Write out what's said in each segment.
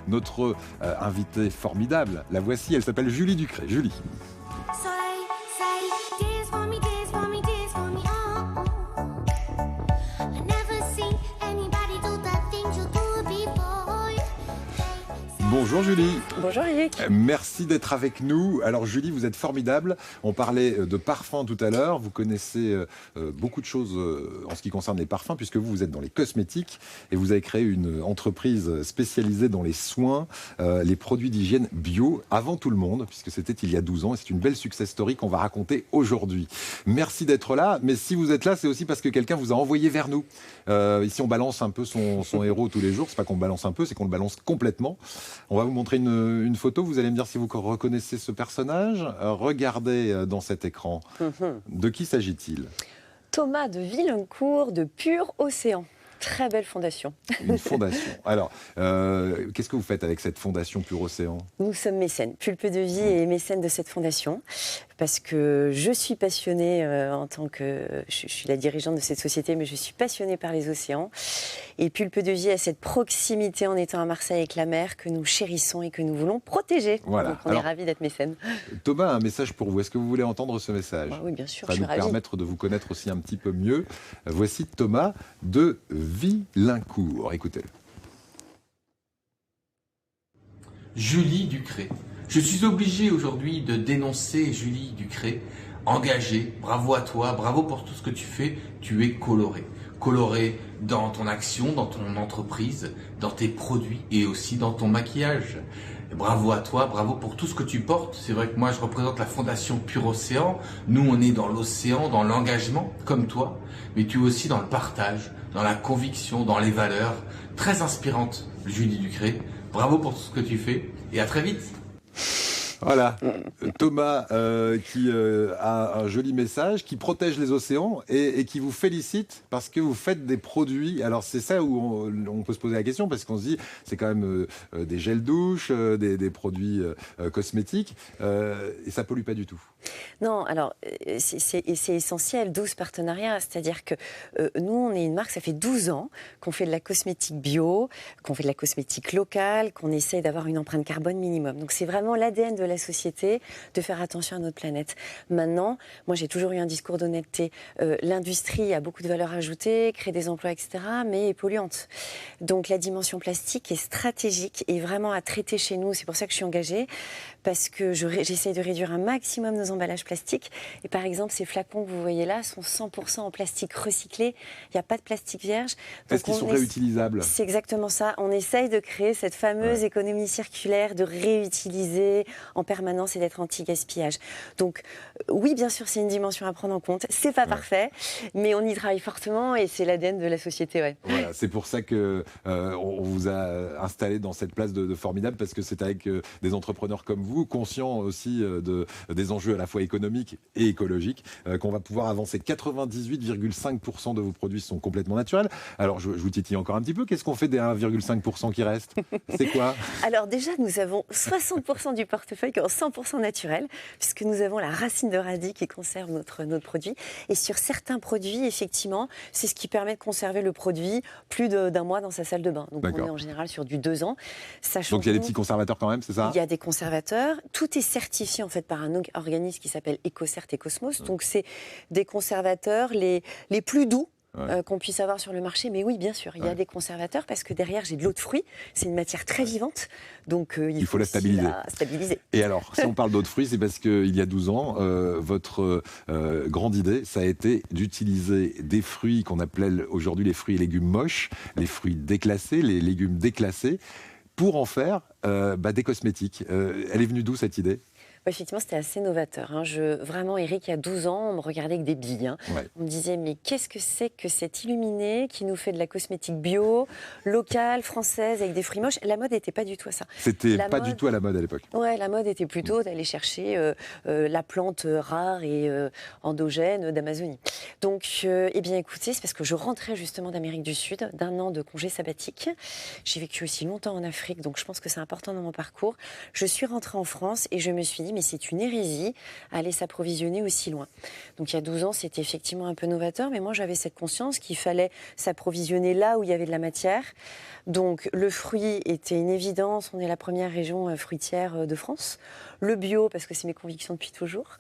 notre invitée formidable. La voici, elle s'appelle Julie Ducré. Julie. Bonjour Julie. Bonjour Eric. Merci d'être avec nous. Alors Julie, vous êtes formidable. On parlait de parfums tout à l'heure. Vous connaissez beaucoup de choses en ce qui concerne les parfums puisque vous êtes dans les cosmétiques et vous avez créé une entreprise spécialisée dans les soins, les produits d'hygiène bio avant tout le monde puisque c'était il y a 12 ans et c'est une belle success story qu'on va raconter aujourd'hui. Merci d'être là. Mais si vous êtes là, c'est aussi parce que quelqu'un vous a envoyé vers nous. Ici, on balance un peu son héros tous les jours. C'est pas qu'on le balance un peu, c'est qu'on le balance complètement. On va vous montrer une photo, vous allez me dire si vous reconnaissez ce personnage. Regardez dans cet écran. De qui s'agit-il ? Thomas de Villencourt de Pur Océan. Très belle fondation. Une fondation. Alors, qu'est-ce que vous faites avec cette fondation Pur Océan ? Nous sommes mécènes. Pulpe de Vie est mécène de cette fondation parce que je suis passionnée en tant que... Je suis la dirigeante de cette société, mais je suis passionnée par les océans. Et Pulpe de Vie a cette proximité en étant à Marseille avec la mer que nous chérissons et que nous voulons protéger. Voilà. Donc on est ravis d'être mécène. Thomas a un message pour vous. Est-ce que vous voulez entendre ce message ? Oui, bien sûr, Ça va nous permettre de vous connaître aussi un petit peu mieux. Voici Thomas de Villencourt. Écoutez-le. Julie Ducré. Je suis obligé aujourd'hui de dénoncer Julie Ducré. Engagée, bravo à toi, bravo pour tout ce que tu fais. Tu es coloré. Coloré dans ton action, dans ton entreprise, dans tes produits et aussi dans ton maquillage. Bravo à toi, bravo pour tout ce que tu portes. C'est vrai que moi je représente la fondation Pur Océan. Nous on est dans l'océan, dans l'engagement, comme toi. Mais tu es aussi dans le partage, dans la conviction, dans les valeurs. Très inspirante, Julie Ducré. Bravo pour tout ce que tu fais et à très vite. Voilà, Thomas qui a un joli message, qui protège les océans et qui vous félicite parce que vous faites des produits. Alors c'est ça où on peut se poser la question parce qu'on se dit c'est quand même des gels douche, des produits cosmétiques et ça pollue pas du tout. Non, alors c'est essentiel, 12 partenariats, c'est-à-dire que nous on est une marque, ça fait 12 ans qu'on fait de la cosmétique bio, qu'on fait de la cosmétique locale, qu'on essaye d'avoir une empreinte carbone minimum. Donc c'est vraiment l'ADN de la société de faire attention à notre planète. Maintenant, moi j'ai toujours eu un discours d'honnêteté. L'industrie a beaucoup de valeur ajoutée, crée des emplois, etc., mais est polluante. Donc la dimension plastique est stratégique et vraiment à traiter chez nous. C'est pour ça que je suis engagée, parce que j'essaye de réduire un maximum nos emballages plastiques. Et par exemple, ces flacons que vous voyez là sont 100% en plastique recyclé. Il n'y a pas de plastique vierge. Est-ce qu'ils sont réutilisables ? C'est exactement ça. On essaye de créer cette fameuse économie circulaire, de réutiliser en permanence et d'être anti-gaspillage. Donc oui, bien sûr, c'est une dimension à prendre en compte. C'est pas parfait, mais on y travaille fortement et c'est l'ADN de la société. Ouais. Voilà, c'est pour ça que on vous a installé dans cette place de formidable parce que c'est avec des entrepreneurs comme vous, conscients aussi des enjeux à la fois économiques et écologiques, qu'on va pouvoir avancer. 98,5% de vos produits sont complètement naturels. Alors je vous titille encore un petit peu. Qu'est-ce qu'on fait des 1,5% qui restent ? C'est quoi ? Alors déjà, nous avons 60% du portefeuille qui est en 100% naturel, puisque nous avons la racine de radis qui conserve notre produit. Et sur certains produits, effectivement, c'est ce qui permet de conserver le produit plus d'un mois dans sa salle de bain. Donc on est en général sur du 2 ans. Donc il y a des petits conservateurs quand même, c'est ça ? Il y a des conservateurs. Tout est certifié en fait par un organisme qui s'appelle EcoCert et Cosmos. Donc c'est des conservateurs les plus doux qu'on puisse avoir sur le marché. Mais oui, bien sûr, il y a des conservateurs parce que derrière, j'ai de l'eau de fruits. C'est une matière très vivante. Donc il faut la stabiliser. Et alors, si on parle d'eau de fruits, c'est parce qu'il y a 12 ans, votre grande idée, ça a été d'utiliser des fruits qu'on appelle aujourd'hui les fruits et légumes moches, les fruits déclassés, les légumes déclassés, pour en faire des cosmétiques. Elle est venue d'où cette idée ? Effectivement, c'était assez novateur. Vraiment, Eric, il y a 12 ans, on me regardait avec des billes. On me disait, mais qu'est-ce que c'est que cet illuminé qui nous fait de la cosmétique bio, locale, française, avec des fruits moches ? La mode n'était pas du tout à ça. C'était pas du tout à la mode à l'époque. Ouais, la mode était plutôt d'aller chercher la plante rare et endogène d'Amazonie. Donc, eh bien, écoutez, c'est parce que je rentrais justement d'Amérique du Sud, d'un an de congé sabbatique. J'ai vécu aussi longtemps en Afrique, donc je pense que c'est important dans mon parcours. Je suis rentrée en France et je me suis dit, mais c'est une hérésie à aller s'approvisionner aussi loin. Donc il y a 12 ans, c'était effectivement un peu novateur, mais moi j'avais cette conscience qu'il fallait s'approvisionner là où il y avait de la matière. Donc le fruit était une évidence, on est la première région fruitière de France. Le bio, parce que c'est mes convictions depuis toujours.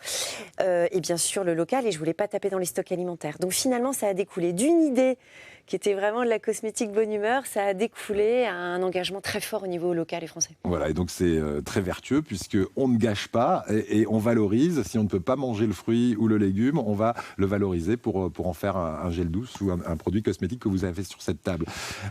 Et bien sûr le local, et je ne voulais pas taper dans les stocks alimentaires. Donc finalement, ça a découlé d'une idée qui était vraiment de la cosmétique bonne humeur, ça a découlé à un engagement très fort au niveau local et français. Voilà, et donc c'est très vertueux puisqu'on ne gâche pas et on valorise. Si on ne peut pas manger le fruit ou le légume, on va le valoriser pour en faire un gel douche ou un produit cosmétique que vous avez sur cette table.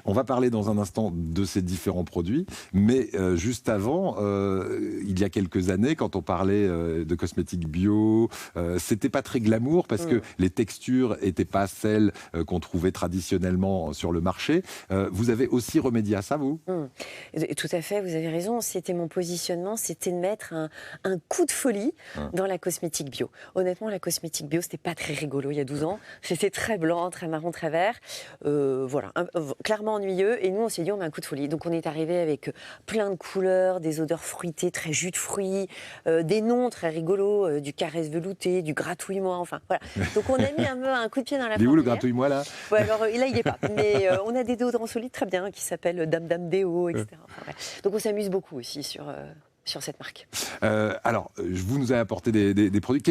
On va parler dans un instant de ces différents produits, mais juste avant, il y a quelques années, quand on parlait de cosmétiques bio, c'était pas très glamour parce que les textures n'étaient pas celles qu'on trouvait traditionnellement sur le marché. Vous avez aussi remédié à ça, vous ? Tout à fait, vous avez raison. C'était mon positionnement, c'était de mettre un coup de folie dans la cosmétique bio. Honnêtement, la cosmétique bio, c'était pas très rigolo il y a 12 ans. C'était très blanc, très marron, très vert. Voilà, clairement ennuyeux. Et nous, on s'est dit, on met un coup de folie. Donc, on est arrivé avec plein de couleurs, des odeurs fruitées, très jus de fruits, des noms très rigolos, du caresse velouté, du gratouille-moi, enfin, voilà. Donc, on a mis un coup de pied dans la Il est où le gratouille-moi, là ? Ouais, alors là, il n'y est pas. Mais on a des déodorants solides très bien qui s'appellent Dame Dame Déo, etc. Enfin, ouais. Donc on s'amuse beaucoup aussi sur cette marque. Alors, vous nous avez apporté des produits.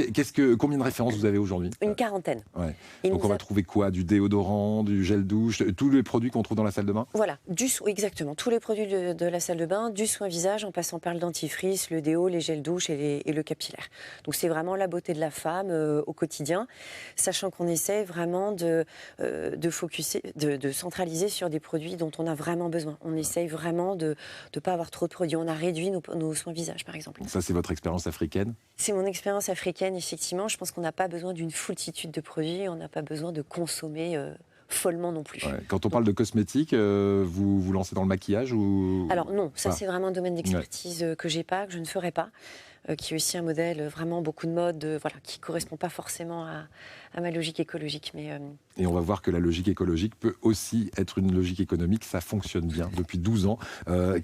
Combien de références vous avez aujourd'hui ? Une quarantaine. Ouais. Donc on va trouver quoi ? Du déodorant, du gel douche, tous les produits qu'on trouve dans la salle de bain ? Voilà, exactement. Tous les produits de la salle de bain, du soin visage, en passant par le dentifrice, le déo, les gels douche et le capillaire. Donc c'est vraiment la beauté de la femme au quotidien, sachant qu'on essaie vraiment de focuser, de centraliser sur des produits dont on a vraiment besoin. On essaye vraiment de ne pas avoir trop de produits. On a réduit nos soins visage, par exemple. Ça, c'est votre expérience africaine ? C'est mon expérience africaine, effectivement. Je pense qu'on n'a pas besoin d'une foultitude de produits, on n'a pas besoin de consommer follement non plus. Ouais. Quand on parle de cosmétiques, vous vous lancez dans le maquillage ou... Alors non, ça c'est vraiment un domaine d'expertise que j'ai pas, que je ne ferai pas, qui est aussi un modèle vraiment beaucoup de mode, voilà, qui correspond pas forcément à ma logique écologique. Mais Et on va voir que la logique écologique peut aussi être une logique économique, ça fonctionne bien depuis 12 ans.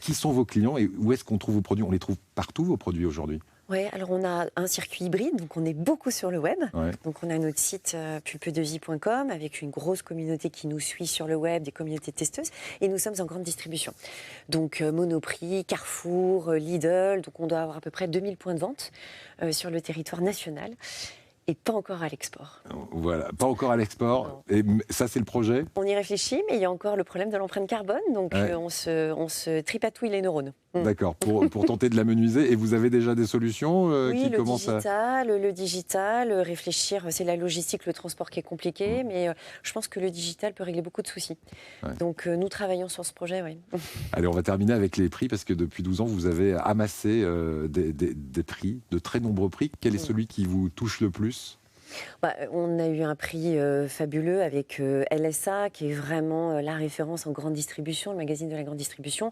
Qui sont vos clients et où est-ce qu'on trouve vos produits ? On les trouve partout, vos produits, aujourd'hui ? Oui, alors on a un circuit hybride, donc on est beaucoup sur le web. Ouais. Donc on a notre site pulpedevie.com avec une grosse communauté qui nous suit sur le web, des communautés testeuses, et nous sommes en grande distribution. Donc Monoprix, Carrefour, Lidl, donc on doit avoir à peu près 2000 points de vente sur le territoire national. Et pas encore à l'export. Voilà, pas encore à l'export. Et ça, c'est le projet ? On y réfléchit, mais il y a encore le problème de l'empreinte carbone, donc on se tripatouille les neurones. D'accord, pour tenter de l'amenuiser. Et vous avez déjà des solutions qui commencent à... Oui, le digital, réfléchir, c'est la logistique, le transport qui est compliqué, mais je pense que le digital peut régler beaucoup de soucis. Ouais. Donc nous travaillons sur ce projet, oui. Allez, on va terminer avec les prix, parce que depuis 12 ans, vous avez amassé des prix, de très nombreux prix. Quel est celui qui vous touche le plus ? On a eu un prix fabuleux avec LSA, qui est vraiment la référence en grande distribution, le magazine de la grande distribution.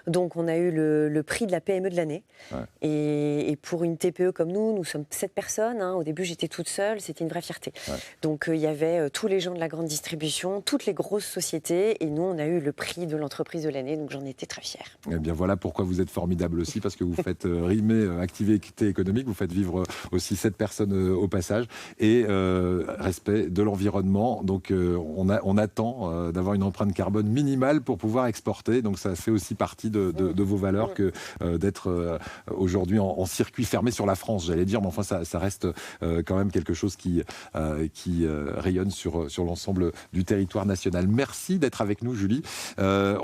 Donc on a eu le prix de la PME de l'année. Ouais. Et pour une TPE comme nous sommes 7 personnes. Au début, j'étais toute seule, c'était une vraie fierté. Ouais. Donc il y avait tous les gens de la grande distribution, toutes les grosses sociétés, et nous, on a eu le prix de l'entreprise de l'année, donc j'en étais très fière. Eh bien voilà pourquoi vous êtes formidable aussi, parce que vous faites rimer activité économique, vous faites vivre aussi 7 personnes au passage. Et respect de l'environnement. Donc on attend d'avoir une empreinte carbone minimale pour pouvoir exporter. Donc ça fait aussi partie de vos valeurs que d'être aujourd'hui en circuit fermé sur la France, j'allais dire. Mais enfin, ça reste quand même quelque chose qui rayonne sur l'ensemble du territoire national. Merci d'être avec nous, Julie.